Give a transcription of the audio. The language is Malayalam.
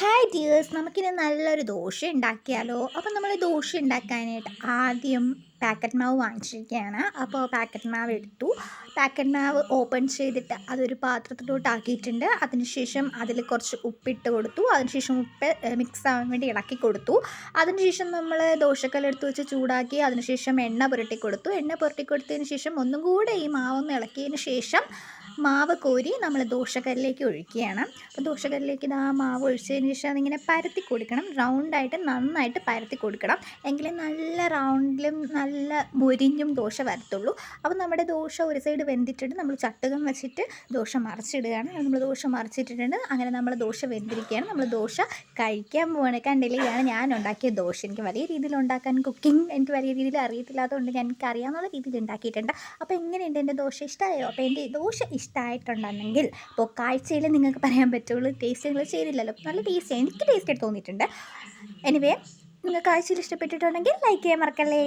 ഹായ് ഡിയേഴ്സ്, നമുക്കിനി നല്ലൊരു ദോശ ഉണ്ടാക്കിയാലോ? അപ്പോൾ നമ്മൾ ദോശ ഉണ്ടാക്കാനായിട്ട് ആദ്യം പാക്കറ്റ് മാവ് വാങ്ങിച്ചിരിക്കുകയാണ്. അപ്പോൾ പാക്കറ്റ് മാവ് എടുത്തു. പാക്കറ്റ് മാവ് ഓപ്പൺ ചെയ്തിട്ട് അതൊരു പാത്രത്തിലോട്ട് ആക്കിയിട്ടുണ്ട്. അതിനുശേഷം അതിൽ കുറച്ച് ഉപ്പിട്ട് കൊടുത്തു. അതിനുശേഷം ഉപ്പ് മിക്സ് ആവാൻ വേണ്ടി ഇളക്കി കൊടുത്തു. അതിനുശേഷം നമ്മൾ ദോശക്കല്ലെടുത്ത് വെച്ച് ചൂടാക്കി. അതിനുശേഷം എണ്ണ പുരട്ടി കൊടുത്തു. എണ്ണ പുരട്ടി കൊടുത്തതിന് ശേഷം ഒന്നും കൂടെ ഈ മാവൊന്ന് ഇളക്കിയതിന് ശേഷം മാവ് കോരി നമ്മൾ ദോശക്കല്ലിലേക്ക് ഒഴിക്കുകയാണ്. അപ്പോൾ ദോശക്കല്ലിലേക്ക് ആ മാവ് ഒഴിച്ചതിന് ശേഷം അതിങ്ങനെ പരത്തി കൊടുക്കണം. റൗണ്ടായിട്ട് നന്നായിട്ട് പരത്തി കൊടുക്കണം. എങ്കിലേ നല്ല റൗണ്ടിലും നല്ല മൊരിഞ്ഞും ദോശ വരത്തുള്ളൂ. അപ്പോൾ നമ്മുടെ ദോശ ഒരു സൈഡ് വെന്തിട്ടിട്ട് നമ്മൾ ചട്ടുകം വെച്ചിട്ട് ദോശ മറിച്ചിടുകയാണ്. നമ്മൾ ദോശ മറിച്ചിട്ടിട്ടുണ്ട്. അങ്ങനെ നമ്മൾ ദോശ വെന്തിരിക്കുകയാണ്. നമ്മൾ ദോശ കഴിക്കാൻ പോവാണ്. കണ്ടില്ലേ, ഇതാണ് ഞാൻ ഉണ്ടാക്കിയ ദോശ. എനിക്ക് വലിയ രീതിയിൽ ഉണ്ടാക്കാൻ കുക്കിംഗ് എനിക്ക് വലിയ രീതിയിൽ അറിയത്തില്ലാത്തതുകൊണ്ട് എനിക്ക് അറിയാവുന്ന രീതിയിൽ ഉണ്ടാക്കിയിട്ടുണ്ട്. അപ്പോൾ എങ്ങനെയുണ്ട് എൻ്റെ ദോശ? ഇഷ്ടമായോ? അപ്പോൾ എൻ്റെ ദോശ ഇഷ്ടമായിട്ടുണ്ടെങ്കിൽ ഇപ്പോൾ കാഴ്ചയിൽ നിങ്ങൾക്ക് പറയാൻ പറ്റുള്ളൂ. ടേസ്റ്റ് നിങ്ങൾ ചെയ്തില്ലല്ലോ. നല്ല ടേസ്റ്റ്, എനിക്ക് ടേസ്റ്റ് ആയിട്ട് തോന്നിയിട്ടുണ്ട്. എനിവേ, നിങ്ങൾക്ക് കാഴ്ചയിൽ ഇഷ്ടപ്പെട്ടിട്ടുണ്ടെങ്കിൽ ലൈക്ക് ചെയ്യാൻ മറക്കല്ലേ.